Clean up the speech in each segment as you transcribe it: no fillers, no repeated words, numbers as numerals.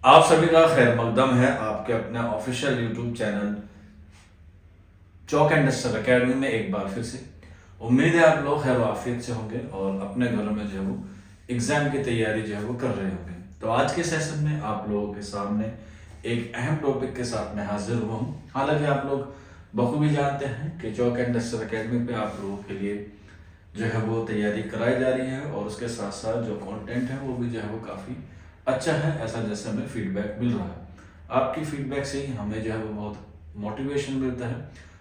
آپ سبھی کا خیر مقدم ہے آپ کے اپنے official YouTube channel Chowk and duster academy میں ایک بار پھر سے امید ہے آپ لوگ خیر و عافیت سے ہوں گے اور اپنے گھروں میں جو ہے وہ ایگزام کی تیاری جو ہے وہ کر رہے ہوں گے۔ تو آج کے سیشن میں آپ لوگوں کے سامنے ایک اہم ٹاپک کے ساتھ میں حاضر ہوا ہوں۔ حالانکہ آپ لوگ بخوبی جانتے ہیں کہ چوک اینڈ ڈسٹر اکیڈمی پہ آپ لوگوں کے لیے جو ہے وہ تیاری کرائی جا رہی ہے اور اس کے ساتھ ساتھ جو کانٹینٹ ہے وہ بھی جو ہے وہ کافی اچھا ہے، ایسا جیسے ہمیں فیڈ بیک مل رہا ہے۔ آپ کی فیڈ بیک سے ہی ہمیں جو ہے وہ بہت موٹیویشن ملتا ہے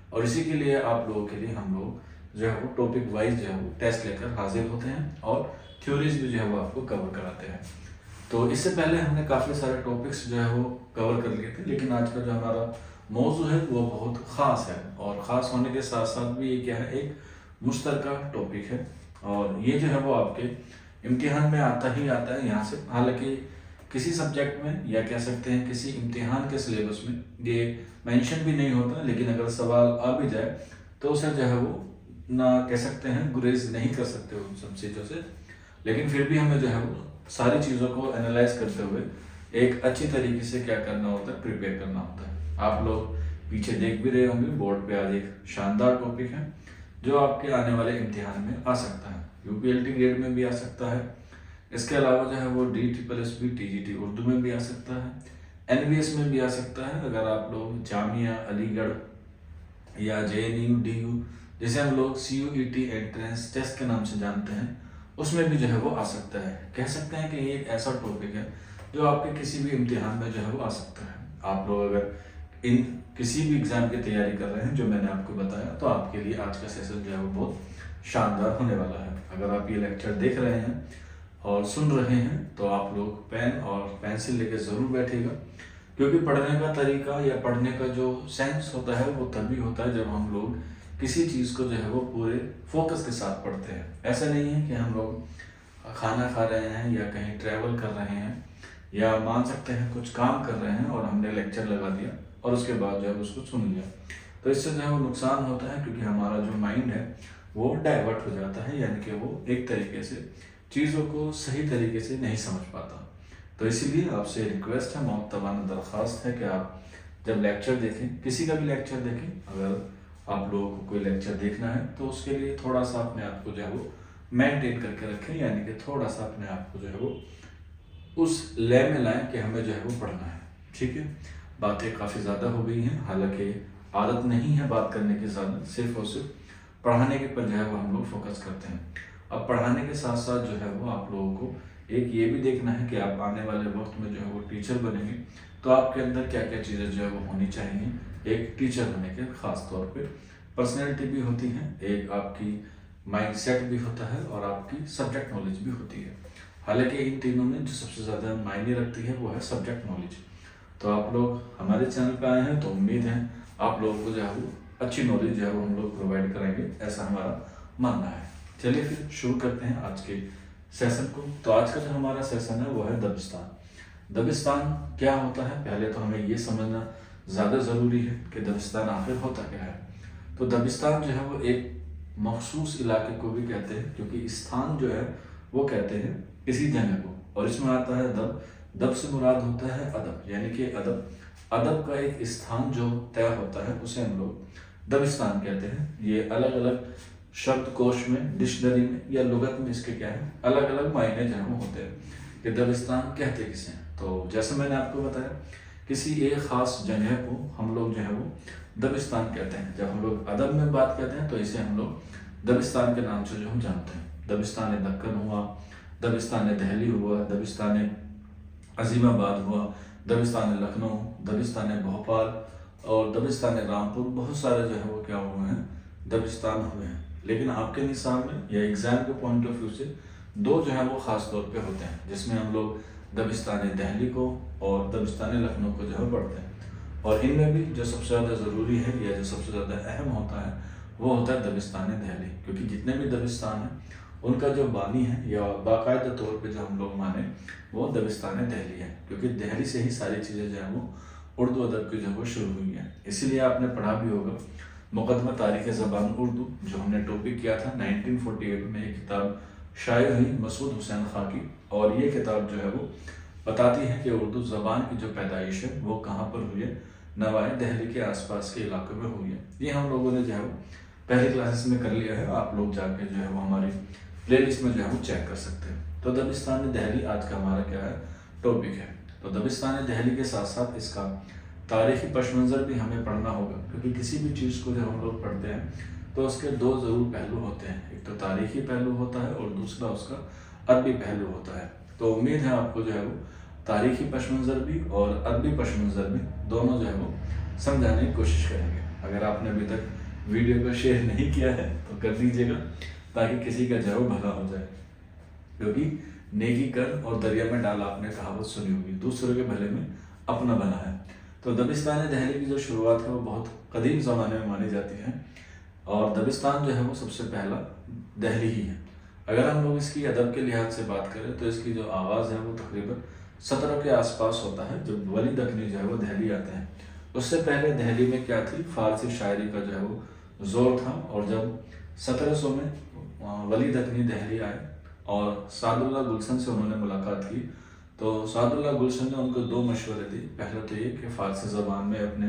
اور اسی کے لیے آپ لوگوں کے لیے ہم لوگ جو ہے وہ ٹاپک وائز جو ہے وہ ٹیسٹ لے کر حاضر ہوتے ہیں اور تھیوریز بھی جو ہے وہ آپ کو کور کراتے ہیں۔ تو اس سے پہلے ہم نے کافی سارے ٹاپکس جو ہے وہ کور کر لیے تھے، لیکن آج کا جو ہمارا موضوع ہے وہ بہت خاص ہے اور خاص ہونے کے ساتھ ساتھ بھی یہ کیا ہے، ایک مشترکہ ٹاپک ہے اور یہ جو ہے وہ آپ کے امتحان میں آتا ہی آتا ہے یہاں سے۔ حالانکہ کسی سبجیکٹ میں یا کہہ سکتے ہیں کسی امتحان کے سلیبس میں یہ مینشن بھی نہیں ہوتا، لیکن اگر سوال آ بھی جائے تو اسے جو ہے وہ نہ کہہ سکتے ہیں گریز نہیں کر سکتے ان سب چیزوں سے، لیکن پھر بھی ہمیں جو ہے وہ ساری چیزوں کو انالائز کرتے ہوئے ایک اچھی طریقے سے کیا کرنا ہوتا ہے، پریپیئر کرنا ہوتا ہے۔ آپ لوگ پیچھے دیکھ بھی رہے ہوں گے بورڈ پہ آج ایک شاندار ٹاپک ہے جو آپ کے آنے والے امتحان میں آ سکتا ہے، U P L T grade میں بھی آ سکتا ہے، اس کے علاوہ جو ہے وہ DSSS بھی TGT اردو میں بھی آ سکتا ہے، NVS میں بھی آ سکتا ہے۔ اگر آپ لوگ جامعہ علی گڑھ یا JNU جسے ہم لوگ CUET انٹرنس ٹیسٹ کے نام سے جانتے ہیں، اس میں بھی جو ہے وہ آ سکتا ہے۔ کہہ سکتے ہیں کہ یہ ایک ایسا ٹاپک ہے جو آپ کے کسی بھی امتحان میں جو ہے وہ آ سکتا ہے۔ آپ لوگ اگر ان کسی بھی ایگزام کی تیاری کر رہے ہیں جو میں نے آپ کو بتایا، تو آپ کے لیے آج کا سیشن جو ہے وہ بہت شاندار ہونے والا ہے۔ اگر آپ یہ لیکچر دیکھ رہے ہیں اور سن رہے ہیں تو آپ لوگ پین اور پینسل لے کے ضرور بیٹھے گا، کیونکہ پڑھنے کا طریقہ یا پڑھنے کا جو سینس ہوتا ہے وہ تبھی ہوتا ہے جب ہم لوگ کسی چیز کو جو ہے وہ پورے فوکس کے ساتھ پڑھتے ہیں۔ ایسا نہیں ہے کہ ہم لوگ کھانا کھا رہے ہیں یا کہیں ٹریول کر رہے ہیں یا مان سکتے ہیں کچھ کام کر رہے ہیں اور ہم نے لیکچر لگا دیا اور اس کے بعد جو ہے اس کو سن لیا، تو اس سے جو ہے وہ نقصان ہوتا ہے، کیونکہ ہمارا جو مائنڈ ہے وہ ڈائیورٹ ہو جاتا ہے، یعنی کہ وہ ایک طریقے سے چیزوں کو صحیح طریقے سے نہیں سمجھ پاتا۔ تو اسی لیے آپ سے ریکویسٹ ہے، معتبانہ درخواست ہے کہ آپ جب لیکچر دیکھیں، کسی کا بھی لیکچر دیکھیں، اگر آپ لوگوں کو کوئی لیکچر دیکھنا ہے تو اس کے لیے تھوڑا سا اپنے آپ کو جو ہے وہ مینٹین کر کے رکھیں، یعنی کہ تھوڑا سا اپنے آپ کو جو ہے وہ اس لے میں لائیں کہ ہمیں جو ہے وہ پڑھنا ہے۔ ٹھیک ہے، باتیں کافی زیادہ ہو گئی ہیں، حالانکہ عادت نہیں ہے بات کرنے کی زیادہ، صرف اور صرف پڑھانے کے پر جو ہے وہ ہم لوگ فوکس کرتے ہیں۔ اب پڑھانے کے ساتھ ساتھ جو ہے وہ آپ لوگوں کو ایک یہ بھی دیکھنا ہے کہ آپ آنے والے وقت میں جو ہے وہ ٹیچر بنیں گے تو آپ کے اندر کیا کیا چیزیں جو ہے وہ ہونی چاہیے۔ ایک ٹیچر ہونے کے خاص طور پہ پرسنالٹی بھی ہوتی ہے، ایک آپ کی مائنڈ سیٹ بھی ہوتا ہے اور آپ کی سبجیکٹ نالج بھی ہوتی ہے۔ حالانکہ ان تینوں میں جو سب سے زیادہ معنی رکھتی ہے وہ ہے سبجیکٹ نالج۔ تو آپ لوگ ہمارے چینل پہ آئے ہیں تو امید ہے آپ لوگوں کو جو ہے وہ اچھی نالج جو ہے وہ ہم لوگ پرووائڈ کریں گے، ایسا ہمارا ماننا ہے۔ چلیے پھر شروع کرتے ہیں آج کے سیشن کو۔ تو آج کا جو ہمارا سیشن ہے وہ ہے دبستان۔ دبستان کیا ہوتا ہے، پہلے تو ہمیں یہ سمجھنا زیادہ ضروری ہے کہ دبستان آخر ہوتا کیا ہے۔ تو دبستان جو ہے وہ ایک مخصوص علاقے کو بھی کہتے ہیں، کیونکہ استھان جو ہے وہ کہتے ہیں کسی جگہ کو، اور اس میں آتا ہے دب سے مراد ہوتا ہے ادب، یعنی کہ ادب کا ایک استھان جو طے ہوتا ہے اسے ہم لوگ دبستان کہتے ہیں۔ یہ الگ الگ شبد کوش میں، ڈکشنری میں یا لغت میں اس کے کیا ہے، الگ الگ معنی جو ہیں ہوتے ہیں کہ دبستان کہتے کسے ہیں۔ تو جیسے میں نے آپ کو بتایا، کسی ایک خاص جگہ کو ہم لوگ جو ہے وہ دبستان کہتے ہیں۔ جب ہم لوگ ادب میں بات کرتے ہیں تو اسے ہم لوگ دبستان کے نام سے جو ہم جانتے ہیں۔ دبستان دکن ہوا، دبستان دہلی ہوا، دبستان عظیم آباد ہوا، دبستان لکھنؤ، دبستان بھوپال اور دبستان رامپور، بہت سارے جو ہے وہ کیا ہوئے ہیں، دبستان ہوئے ہیں۔ لیکن آپ کے نصاب میں یا ایگزام کے پوائنٹ آف ویو سے دو جو ہیں وہ خاص طور پہ ہوتے ہیں، جس میں ہم لوگ دبستان دہلی کو اور دبستان لکھنؤ کو جو ہے پڑھتے ہیں۔ اور ان میں بھی جو سب سے زیادہ ضروری ہے یا جو سب سے زیادہ اہم ہوتا ہے وہ ہوتا ہے دبستان دہلی، کیونکہ جتنے بھی دبستان ہیں ان کا جو بانی ہے یا باقاعدہ طور پہ جو ہم لوگ مانیں وہ دبستان دہلی ہے، کیونکہ دہلی سے ہی ساری چیزیں جو ہیں وہ اردو ادب کی جو ہے وہ شروع ہوئی ہیں۔ اسی لیے آپ نے پڑھا بھی ہوگا مقدمہ تاریخ زبان اردو، جو ہم نے ٹاپک کیا تھا 1948 میں، یہ کتاب شائع ہوئی مسعود حسین خاں کی، اور یہ کتاب جو ہے وہ بتاتی ہے کہ اردو زبان کی جو پیدائش ہے وہ کہاں پر ہوئی ہے، نوائے دہلی کے آس پاس کے علاقوں میں ہوئی ہے۔ یہ ہم لوگوں نے جو ہے وہ پہلی کلاسز میں کر لیا ہے، آپ لوگ جا کے جو ہے وہ ہماری پلے لسٹ میں جو ہے وہ چیک کر سکتے ہیں۔ تو دبستان دہلی آج کا ہمارا کیا ہے ٹاپک ہے۔ تو دبستان دہلی کے ساتھ ساتھ اس کا تاریخی پس منظر بھی ہمیں پڑھنا ہوگا، کیونکہ کسی بھی چیز کو جب ہم لوگ پڑھتے ہیں تو اس کے دو ضرور پہلو ہوتے ہیں، ایک تو تاریخی پہلو ہوتا ہے اور دوسرا اس کا عربی پہلو ہوتا ہے۔ تو امید ہے آپ کو جو ہے وہ تاریخی پس منظر بھی اور عربی پس منظر بھی دونوں جو ہے وہ سمجھانے کی کوشش کریں گے۔ اگر آپ نے ابھی تک ویڈیو کو شیئر نہیں کیا ہے تو کر دیجیے گا، تاکہ کسی کا جو ہے وہ بھلا ہو جائے، کیونکہ نیکی کر اور دریا میں ڈال آپ نے کہاوت سنی ہوگی، دوسروں کے بھلے میں اپنا بنا ہے۔ تو دبستان دہلی کی جو شروعات ہے وہ بہت قدیم زمانے میں مانی جاتی ہے، اور دبستان جو ہے وہ سب سے پہلا دہلی ہی ہے۔ اگر ہم لوگ اس کی ادب کے لحاظ سے بات کریں تو اس کی جو آغاز ہے وہ تقریباً 17 کے آس پاس ہوتا ہے، جب ولی دکنی جو ہے وہ دہلی آتے ہیں۔ اس سے پہلے دہلی میں کیا تھی، فارسی شاعری کا جو ہے وہ زور تھا، اور جب 1700 میں ولی دکنی دہلی آئے اور سعد اللہ گلشن سے انہوں نے ملاقات کی، تو سعد اللہ گلشن نے ان کو دو مشورے دی۔ پہلا تو یہ کہ فارسی زبان میں اپنے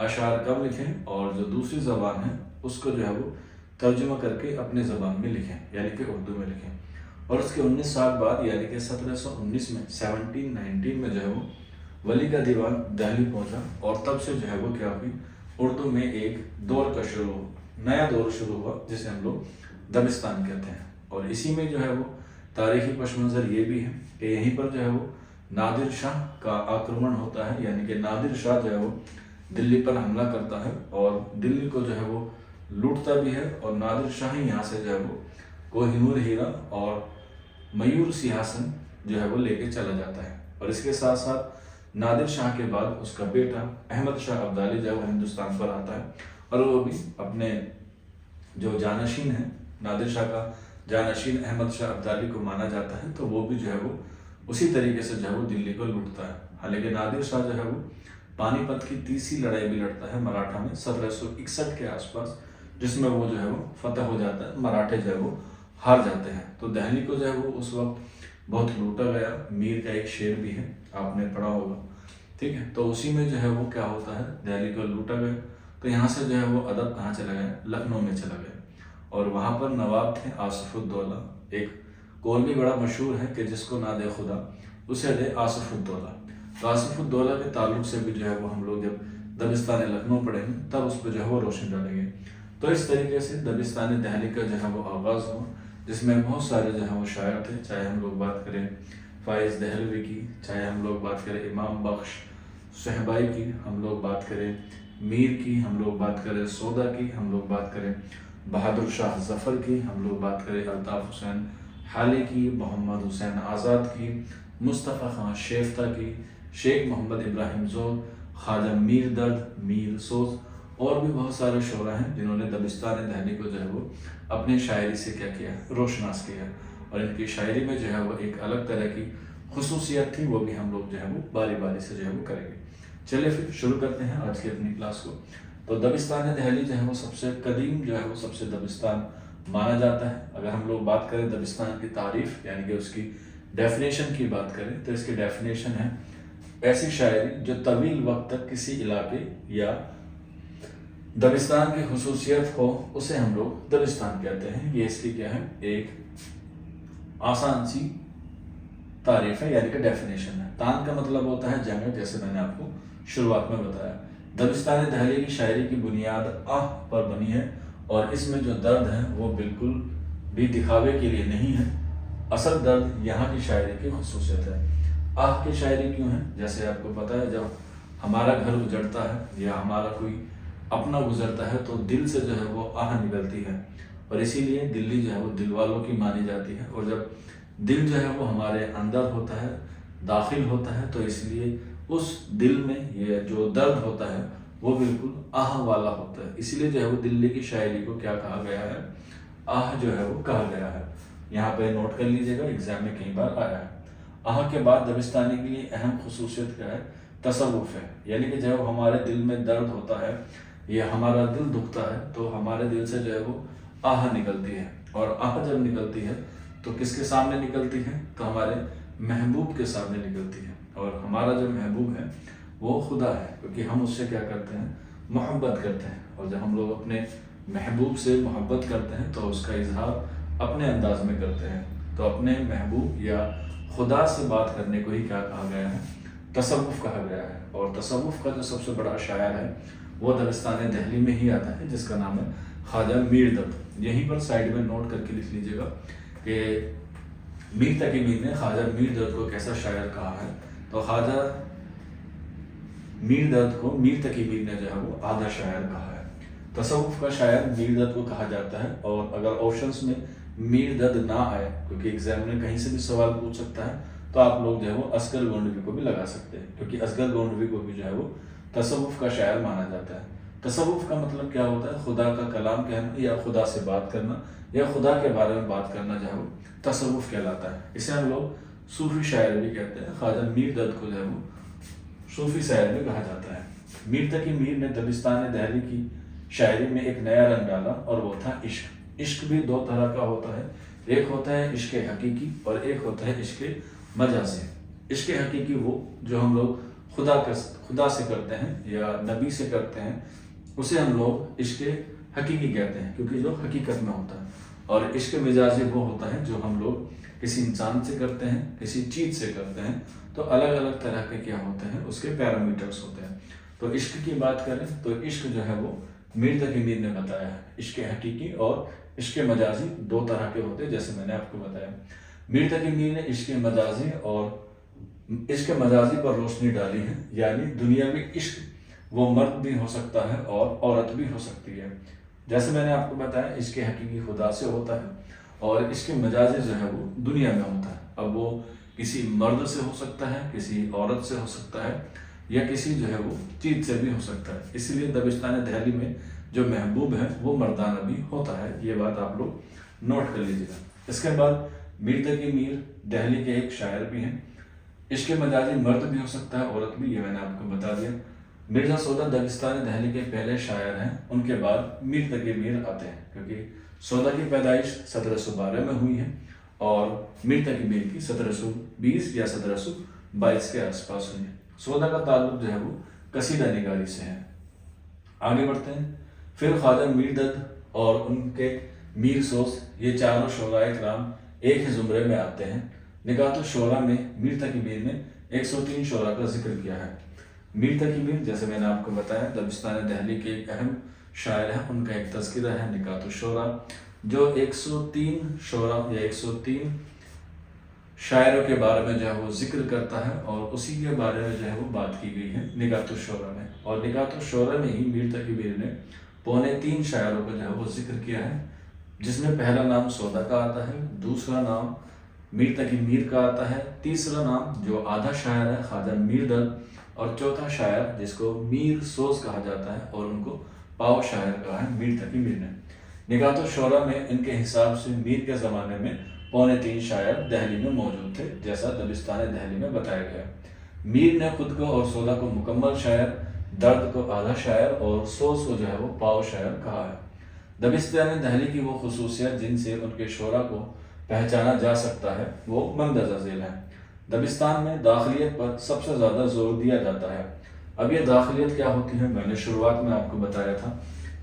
اشعار کم لکھیں، اور جو دوسری زبان ہے اس کو جو ہے وہ ترجمہ کر کے اپنی زبان میں لکھیں، یعنی کہ اردو میں لکھیں۔ اور اس کے 19 سال بعد یعنی کہ 1719 میں 1719 میں جو ہے وہ ولی کا دیوان دہلی پہنچا، اور تب سے جو ہے وہ کیا ہوئی، اردو میں ایک دور کا نیا دور شروع ہوا، جسے ہم لوگ دبستان کہتے ہیں۔ اور اسی میں جو ہے وہ تاریخی پس منظر یہ بھی ہے کہ یہیں پر جو ہے وہ نادر شاہ کا آکرمن ہوتا ہے، یعنی کہ نادر شاہ جو ہے وہ دلی پر حملہ کرتا ہے اور دلی کو جو ہے وہ لوٹتا بھی ہے، اور نادر شاہ ہی یہاں سے جو ہے وہ کوہ نور ہیرا اور میور سیاہسن جو ہے وہ لے کے چلا جاتا ہے۔ اور اس کے ساتھ ساتھ نادر شاہ کے بعد اس کا بیٹا احمد شاہ ابدالی جو ہے وہ ہندوستان پر آتا ہے، اور وہ بھی اپنے جو جانشین ہیں، نادر شاہ کا جانشین احمد شاہ ابدالی کو مانا جاتا ہے، تو وہ بھی جو ہے وہ اسی طریقے سے جو ہے وہ دلی کو لوٹتا ہے۔ حالانکہ نادر شاہ جو ہے وہ پانی پت کی تیسری لڑائی بھی لڑتا ہے مراٹھا میں 1761 کے آس پاس، جس میں وہ جو ہے وہ فتح ہو جاتا ہے، مراٹھے جو ہے وہ ہار جاتے ہیں۔ تو دہلی کو جو ہے وہ اس وقت بہت لوٹا گیا۔ میر کا ایک شعر بھی ہے، آپ نے پڑھا ہوگا، ٹھیک ہے۔ تو اسی میں جو ہے وہ کیا ہوتا ہے، دہلی کو لوٹا گیا، تو یہاں سے جو ہے وہ ادب کہاں چلا گیا، لکھنؤ میں چلا گیا، اور وہاں پر نواب تھے آصف الدولہ۔ ایک قول بھی بڑا مشہور ہے کہ جس کو نہ دے خدا اسے دے آصف الدولہ۔ تو آصف الدولہ کے تعلق سے بھی جو ہے وہ ہم لوگ جب دبستان لکھنؤ پڑھیں گے تب اس پہ جو ہے وہ روشنی ڈالیں گے۔ تو اس طریقے سے دبستان دہلی کا جو ہے وہ آغاز ہوا، جس میں بہت سارے جو ہے وہ شاعر تھے، چاہے ہم لوگ بات کریں فائز دہلوی کی، چاہے ہم لوگ بات کریں امام بخش صحبائی کی، ہم لوگ بات کریں میر کی، ہم لوگ بات کریں سودا کی، ہم لوگ بات کریں بہادر شاہ ظفر کی، ہم لوگ بات کریں الطاف حسین حالی کی، محمد حسین آزاد کی، مصطفیٰ خان شیفتہ کی، شیخ محمد ابراہیم زود، خواجہ میر درد، میر سوز، اور بھی بہت سارے شعراء ہیں جنہوں نے دبستان دہلی کو جو ہے وہ اپنی شاعری سے کیا کیا، روشناس کیا، اور ان کی شاعری میں جو ہے وہ ایک الگ طرح کی خصوصیت تھی، وہ بھی ہم لوگ جو ہے وہ باری باری سے جو ہے وہ کریں گے۔ چلے پھر شروع کرتے ہیں آج کی اپنی کلاس کو۔ تو دبستان دہلی جو ہے وہ سب سے قدیم جو ہے وہ سب سے دبستان مانا جاتا ہے۔ اگر ہم لوگ بات کریں دبستان کی تعریف یعنی کہ اس کی ڈیفینیشن کی بات کریں تو اس کی ڈیفینیشن ہے ایسی شاعری جو طویل وقت تک کسی علاقے یا دبستان کی خصوصیت ہو، اسے ہم لوگ دبستان کہتے ہیں۔ یہ اس کی کیا ہے، ایک آسان سی تعریف ہے، یعنی کہ ڈیفینیشن ہے۔ تان کا مطلب ہوتا ہے جنگ، جیسے میں نے آپ کو شروعات میں بتایا۔ دبستان دہلی کی شاعری کی بنیاد آہ پر بنی ہے، اور اس میں جو درد ہے وہ بالکل بھی دکھاوے کے لیے نہیں ہے، اصل درد یہاں کی شاعری کی خصوصیت ہے۔ آہ کی شاعری کیوں ہے؟ جیسے آپ کو پتہ ہے جب ہمارا گھر اجڑتا ہے یا ہمارا کوئی اپنا گزرتا ہے تو دل سے جو ہے وہ آہ نکلتی ہے، اور اسی لیے دلی جو ہے وہ دل والوں کی مانی جاتی ہے، اور جب دل جو ہے وہ ہمارے اندر ہوتا ہے، داخل ہوتا ہے، تو اس لیے اس دل میں یہ جو درد ہوتا ہے وہ بالکل آہ والا ہوتا ہے۔ اسی لیے جو ہے وہ دلی کی شاعری کو کیا کہا گیا ہے، آہ جو ہے وہ کہا گیا ہے۔ یہاں پہ نوٹ کر لیجئے گا، ایگزام میں کئی بار آیا ہے۔ آہ کے بعد دبستانی کے لیے اہم خصوصیت کیا ہے، تصوف ہے، یعنی کہ جب ہمارے دل میں درد ہوتا ہے یا ہمارا دل دکھتا ہے تو ہمارے دل سے جو ہے وہ آہ نکلتی ہے، اور آہ جب نکلتی ہے تو کس کے سامنے نکلتی ہے، تو ہمارے محبوب کے سامنے نکلتی ہے، اور ہمارا جو محبوب ہے وہ خدا ہے، کیونکہ ہم اس سے کیا کرتے ہیں؟ محبت کرتے ہیں، اور جب ہم لوگ اپنے محبوب سے محبت کرتے ہیں تو اس کا اظہار اپنے انداز میں کرتے ہیں۔ تو اپنے محبوب یا خدا سے بات کرنے کو ہی کیا کہا گیا ہے؟ تصوف کہا گیا ہے۔ اور تصوف کا جو سب سے بڑا شاعر ہے وہ دبستان دہلی میں ہی آتا ہے، جس کا نام ہے خواجہ میر دت۔ یہیں پر سائڈ میں نوٹ کر کے لکھ لیجیے گا کہ میر تقی میر نے خواجہ میر دت کو کیسا شاعر کہا ہے۔ تو خواجہ میر دت کو میر تقی میر نے جو ہے وہ آدھا شاعر کہا ہے۔ تصوف کا شاعر میر دت کو کہا جاتا ہے، اور اگر آپشنس میں میر دت نہ آئے، کیونکہ ایگزامنر کہیں سے بھی سوال پوچھ سکتا ہے، تو آپ لوگ جو ہے وہ اصغر گونڈوی کو بھی لگا سکتے ہیں، کیونکہ اصغر گونڈوی کو بھی جو ہے وہ تصوف کا شاعر مانا جاتا ہے۔ تصوف کا مطلب کیا ہوتا ہے؟ خدا کا کلام کہنا، یا خدا سے بات کرنا، یا خدا کے بارے میں بات کرنا جو ہے وہ تصوف کہلاتا ہے۔ اسے ہم لوگ صوفی شاعر بھی کہتے ہیں۔ خواجہ میر دت کو جو ہے وہ صوفی شاعر بھی کہا جاتا ہے۔ میر تقی میر نے دبستان دہلی کی شاعری میں ایک نیا رنگ ڈالا، اور وہ تھا عشق۔ عشق بھی دو طرح کا ہوتا ہے، ایک ہوتا ہے عشق حقیقی، اور ایک ہوتا ہے عشق مجازی۔ عشق حقیقی وہ جو ہم لوگ خدا سے کرتے ہیں یا نبی سے کرتے ہیں، اسے ہم لوگ عشق حقیقی کہتے ہیں، کیونکہ جو حقیقت میں ہوتا ہے۔ اور عشق مجازی وہ ہوتا ہے جو ہم لوگ کسی انسان سے کرتے ہیں، کسی چیز سے کرتے ہیں، تو الگ الگ طرح کے کیا ہوتے ہیں؟ اس کے پیرامیٹرز ہوتے ہیں۔ تو عشق کی بات کریں تو عشق جو ہے وہ میر تقی میر نے بتایا ہے، عشق حقیقی اور عشق مجازی دو طرح کے ہوتے ہیں، جیسے میں نے آپ کو بتایا۔ میر تقی میر نے عشق مجازی اور عشق مجازی پر روشنی ڈالی ہے، یعنی دنیا میں عشق وہ مرد بھی ہو سکتا ہے اور عورت بھی ہو سکتی ہے۔ جیسے میں نے آپ کو بتایا عشق حقیقی خدا سے ہوتا ہے، اور عشق مجازی جو ہے وہ دنیا میں ہوتا ہے۔ اب وہ کسی مرد سے ہو سکتا ہے، کسی عورت سے ہو سکتا ہے، یا کسی جو ہے وہ چیز سے بھی ہو سکتا ہے۔ اس لیے دبستان دہلی میں جو محبوب ہے وہ مردانہ بھی ہوتا ہے۔ یہ بات آپ لوگ نوٹ کر لیجیے گا۔ اس کے بعد میر تقی میر دہلی کے ایک شاعر بھی ہیں۔ عشق مجازی مرد بھی ہو سکتا ہے، عورت بھی، یہ میں نے آپ کو بتا دیا۔ مرزا سودا دبستان دہلی کے پہلے شاعر ہیں، ان کے بعد میر تقی میر آتے ہیں، کیونکہ سودا کی پیدائش 1712 میں ہوئی ہے، اور میر تقی میر کی 1720 یا 1722 کے آس پاس ہوئی ہے۔ سودا کا تعلق جو ہے وہ قصیدہ نگاری سے ہے۔ آگے بڑھتے ہیں۔ پھر خواجہ میر دت اور ان کے میر سوس، یہ چاروں شعراء کرام ایک ہی زمرے میں آتے ہیں۔ نکات الشعراء میں میر تقی میر نے 103 شعراء کا ذکر کیا ہے۔ میر تقی میر جیسے میں نے آپ کو بتایا دبستان دہلی کے ایک اہم شاعر ہیں، ان کا ایک تذکرہ ہے نکات الشعراء، جو 103 شعراء یا 103 شاعروں کے بارے میں جو ہے وہ ذکر کرتا ہے، اور اسی کے بارے میں جو ہے وہ بات کی گئی ہے نکات الشعراء میں۔ اور نکات الشعراء میں ہی میر تقی میر نے 3.25 شاعروں کا جو ہے وہ ذکر کیا ہے، جس میں پہلا نام سودا کا آتا ہے، دوسرا نام میر تقی میر کا آتا ہے، تیسرا نام جو آدھا شاعر ہے خواجہ میر دت، اور چوتھا شاعر جس کو میر سوز کہا جاتا ہے، اور ان کو پاؤ شاعر کہا ہے میر تقی میر نے۔ نکات الشعراء میں ان کے حساب سے میر کے زمانے میں 3.25 شاعر دہلی میں موجود تھے، جیسا دبستان دہلی میں بتایا گیا۔ میر نے خود کو اور سودا کو مکمل شاعر، درد کو آدھا شاعر، اور سوز کو جو ہے وہ پاؤ شاعر کہا ہے۔ دبستان دہلی کی وہ خصوصیت جن سے ان کے شعراء کو پہچانا جا سکتا ہے وہ مندرجہ ذیل ہیں۔ دبستان میں داخلیت پر سب سے زیادہ زور دیا جاتا ہے۔ اب یہ داخلیت کیا ہوتی ہے؟ میں نے شروعات میں آپ کو بتایا تھا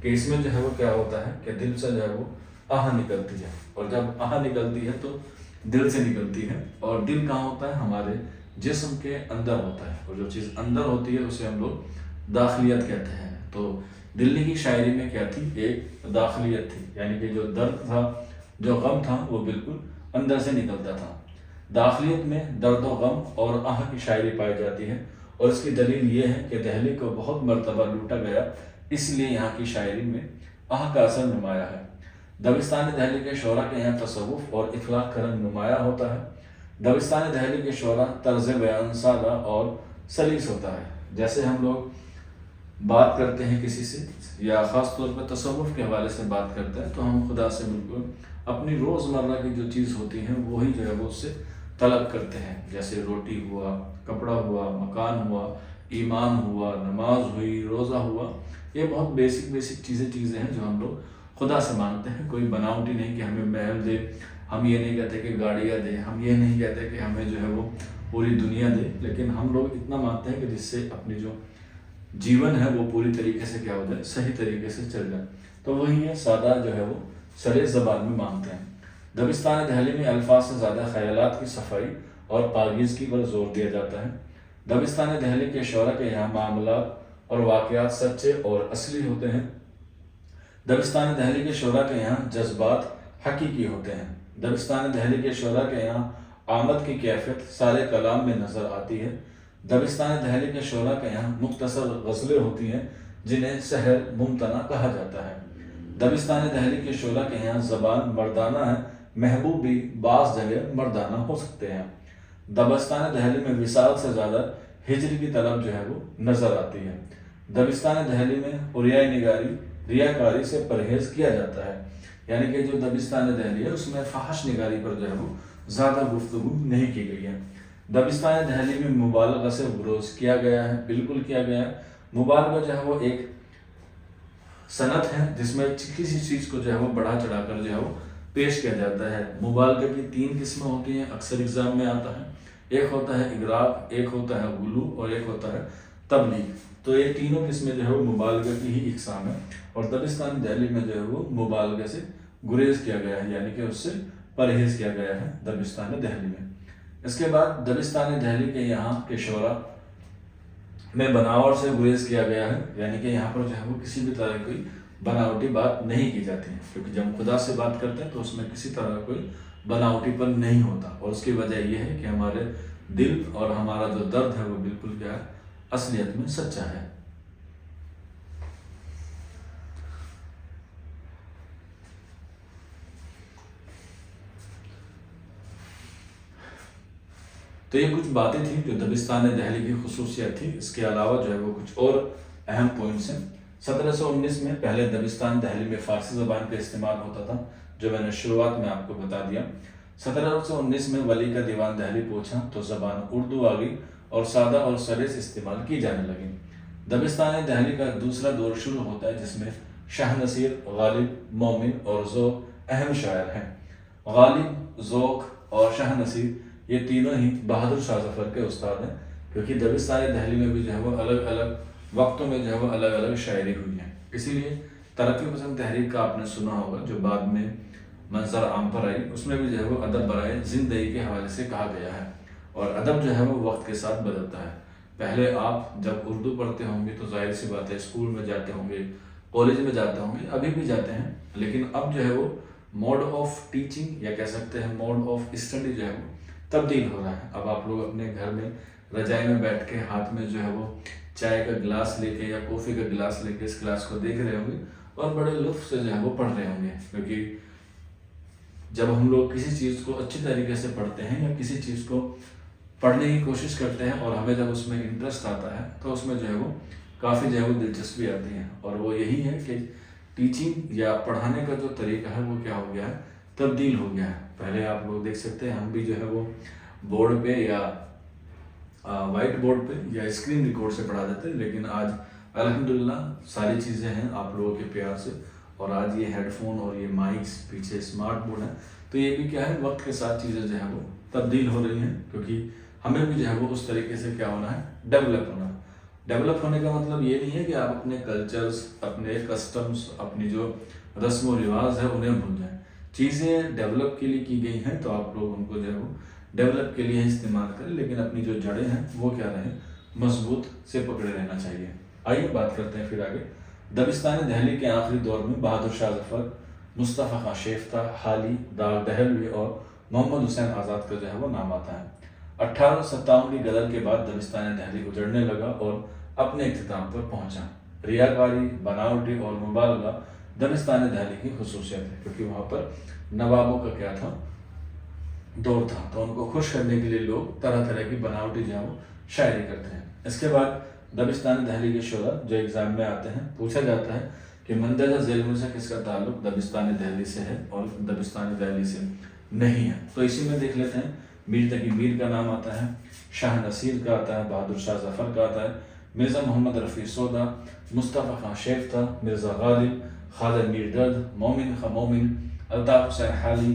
کہ اس میں جو ہے وہ کیا ہوتا ہے کہ دل سے جو ہے وہ آہ نکلتی ہے، اور جب آہ نکلتی ہے تو دل سے نکلتی ہے، اور دل کہاں ہوتا ہے؟ ہمارے جسم کے اندر ہوتا ہے، اور جو چیز اندر ہوتی ہے اسے ہم لوگ داخلیت کہتے ہیں۔ تو دلی کی شاعری میں کیا تھی؟ ایک داخلیت تھی، یعنی کہ جو درد تھا، جو غم تھا، وہ بالکل اندر سے نکلتا تھا۔ داخلیت میں درد و غم اور آہ کی شاعری پائی جاتی ہے، اور اس کی دلیل یہ ہے کہ دہلی کو بہت مرتبہ لوٹا گیا، اس لیے یہاں کی شاعری میں آہ کا اثر نمایاں ہے۔ دبستان دہلی کے شعراء کے یہاں تصوف اور اخلاق کا رنگ نمایاں ہوتا ہے۔ دبستان دہلی کے شعراء طرز بیان سادہ اور سلیس ہوتا ہے۔ جیسے ہم لوگ بات کرتے ہیں کسی سے، یا خاص طور پر تصوف کے حوالے سے بات کرتے ہیں، تو ہم خدا سے بالکل اپنی روزمرہ کی جو چیز ہوتی ہے وہی جو ہے وہ اس سے طلب کرتے ہیں، جیسے روٹی ہوا، کپڑا ہوا، مکان ہوا، ایمان ہوا، نماز ہوئی، روزہ ہوا۔ یہ بہت بیسک چیزیں ہیں جو ہم لوگ خدا سے مانگتے ہیں۔ کوئی بناوٹی نہیں کہ ہمیں محل دے، ہم یہ نہیں کہتے کہ گاڑیاں دے، ہم یہ نہیں کہتے کہ ہمیں جو ہے وہ پوری دنیا دے، لیکن ہم لوگ اتنا مانتے ہیں کہ جس سے اپنی جو جیون ہے وہ پوری طریقے سے کیا ہو جائے، صحیح طریقے سے چل جائے. تو وہی ہے سادہ جو ہے وہ سلیس زبان میں مانگتے ہیں. دبستان دہلی میں الفاظ سے زیادہ خیالات کی صفائی اور پاکیزگی پر زور دیا جاتا ہے. دبستان دہلی کے شعراء کے یہاں معاملات اور واقعات سچے اور اصلی ہوتے ہیں. دبستان دہلی کے شعراء کے یہاں جذبات حقیقی ہوتے ہیں. دبستان دہلی کے شعراء کے یہاں آمد کی کیفیت سارے کلام میں نظر آتی ہے. دبستان دہلی کے شعراء کے یہاں مختصر غزلیں ہوتی ہیں جنہیں سحر ممتنع کہا جاتا ہے. دبستان دہلی کے شعراء کے یہاں زبان مردانہ ہے، محبوب بھی بعض جگہ مردانہ ہو سکتے ہیں. دبستان دہلی میں وصال سے زیادہ ہجر کی طلب جو ہے وہ نظر آتی ہے. دبستان دہلی میں اوریائی نگاری، ریاکاری سے پرہیز کیا جاتا ہے. یعنی کہ جو دبستان دہلی ہے اس میں فحش نگاری پر جو ہے وہ زیادہ گفتگو نہیں کی گئی ہے. دبستان دہلی میں مبالغہ سے بروز کیا گیا ہے، بالکل کیا گیا ہے. مبالغہ جو ہے وہ ایک صنعت ہے جس میں کسی چیز کو جو ہے وہ بڑھا چڑھا کر جو ہے وہ پیش کیا جاتا ہے. مبالغہ کی 3 قسمیں ہوتی ہیں، اکثر ایگزام میں آتا ہے. ایک ہوتا ہے اغراء، ایک ہوتا ہے غلو اور ایک ہوتا ہے تبلیغ. تو یہ تینوں قسمیں جو ہے وہ مبالغہ کی ہی اقسام ہے، اور دبستان دہلی میں جو ہے وہ مبالغہ سے گریز کیا گیا ہے، یعنی کہ اس سے پرہیز کیا گیا ہے دبستان دہلی میں. اس کے بعد دبستان دہلی کے یہاں کے شعراء میں بناوٹ سے گریز کیا گیا ہے، یعنی کہ یہاں پر جو ہے وہ کسی بھی طرح کی بناوٹی بات نہیں کی جاتی ہے، کیونکہ جب خدا سے بات کرتے ہیں تو اس میں کسی طرح کوئی بناوٹی پن نہیں ہوتا. اور اس کی وجہ یہ ہے کہ ہمارے دل اور ہمارا جو درد ہے وہ بالکل کیا ہے، اصلیت میں سچا ہے. تو یہ کچھ باتیں تھیں جو دبستان دہلی کی خصوصیت تھی. اس کے علاوہ جو ہے وہ کچھ اور اہم پوائنٹس ہیں. 1719 میں پہلے دبستان دہلی میں فارسی زبان کا استعمال ہوتا تھا، جو میں نے شروعات میں آپ کو بتا دیا. 1719 میں ولی کا دیوان دہلی پہنچا تو زبان اردو آ گئی اور سادہ اور سلیس استعمال کی جانے لگی. دبستان دہلی کا دوسرا دور شروع ہوتا ہے جس میں شاہ نصیر، غالب، مومن اور ذوق اہم شاعر ہیں. غالب، ذوق اور شاہ نصیر یہ تینوں ہی بہادر شاہ ظفر کے استاد ہیں، کیونکہ دبستان دہلی میں بھی جو ہے وہ الگ الگ وقتوں میں جو ہے وہ الگ الگ شاعری ہوئی ہیں. اسی لیے ترقی پسند تحریک کا آپ نے سنا ہوگا جو بعد میں منظر عام پر آئی، اس میں بھی جو ہے وہ ادب برائے زندگی کے حوالے سے کہا گیا ہے. اور ادب جو ہے وہ وقت کے ساتھ بدلتا ہے. پہلے آپ جب اردو پڑھتے ہوں گے تو ظاہر سی بات ہے اسکول میں جاتے ہوں گے، کالج میں جاتے ہوں گے، ابھی بھی جاتے ہیں، لیکن اب جو ہے وہ موڈ آف ٹیچنگ یا کہہ سکتے ہیں موڈ آف اسٹڈی جو ہے وہ تبدیل ہو رہا ہے. اب آپ لوگ اپنے گھر میں رجائی میں بیٹھ کے ہاتھ میں جو ہے وہ چائے کا گلاس لے کے یا کافی کا گلاس لے کے اس کلاس کو دیکھ رہے ہوں گے اور بڑے لطف سے جو ہے وہ پڑھ رہے ہوں گے. کیونکہ جب ہم لوگ کسی چیز کو اچھی طریقے سے پڑھتے ہیں یا کسی چیز کو پڑھنے کی کوشش کرتے ہیں اور ہمیں جب اس میں انٹرسٹ آتا ہے تو اس میں جو ہے وہ کافی جو ہے وہ دلچسپی آتی ہے. اور وہ یہی ہے کہ ٹیچنگ یا پڑھانے کا جو طریقہ ہے وہ کیا ہو گیا ہے، تبدیل ہو گیا ہے. پہلے آپ لوگ دیکھ سکتے ہیں ہم بھی جو ہے وہ بورڈ پہ یا وائٹ بورڈ پہ یا اسکرین ریکارڈ سے پڑھا دیتے ہیں، لیکن آج الحمدللہ ساری چیزیں ہیں آپ لوگوں کے پیار سے. اور آج یہ ہیڈ فون اور یہ مائکس پیچھے اسمارٹ بورڈ ہے، تو یہ بھی کیا ہے وقت کے ساتھ چیزیں جو ہے وہ تبدیل ہو رہی ہیں، کیونکہ ہمیں بھی جو ہے وہ اس طریقے سے کیا ہونا ہے، ڈیولپ ہونا ہے. ڈیولپ ہونے کا مطلب یہ نہیں ہے کہ آپ اپنے کلچرز، اپنے کسٹمز، اپنی جو رسم و رواج ہے انہیں بھول جائیں. چیزیں ڈیولپ کے لیے کی گئی ہیں تو آپ لوگ ان کو جو ہے وہ ڈیولپ کے لیے استعمال کریں، لیکن اپنی جو جڑیں ہیں وہ کیا رہیں، مضبوط سے پکڑے رہنا چاہیے. آئیے بات کرتے ہیں پھر آگے. دبستان دہلی کے آخری دور میں بہادر شاہ ظفر، مصطفیٰ خان شیفتہ، حالی، داغ دہلوی اور محمد حسین آزاد کا جو ہے وہ نام آتا ہے. 1857 کی غدر کے بعد دبستان دہلی اجڑنے لگا اور اپنے اختتام پر پہنچا. ریاکاری، بناوٹی اور مبالغہ دبستان دہلی کی خصوصیت ہے، کیونکہ وہاں پر نوابوں کا کیا تھا، دور تھا، تو ان کو خوش کرنے کے لیے لوگ طرح طرح کی بناوٹی جو ہے وہ شاعری کرتے ہیں. اس کے بعد دبستان دہلی کے شعراء جو ایگزام میں آتے ہیں، پوچھا جاتا ہے کہ مندرجہ ذیل میں سے کس کا تعلق دبستان دہلی سے ہے اور دبستان دہلی سے نہیں ہے. تو اسی میں دیکھ لیتے ہیں. میر تقی میر کا نام آتا ہے، شاہ نصیر کا آتا ہے، بہادر شاہ ظفر کا آتا ہے، مرزا محمد رفیع سودا، مصطفیٰ خان شیفتہ، مرزا غالب، خواجہ میر درد، مومن خان مومن، الطاف حسین حالی،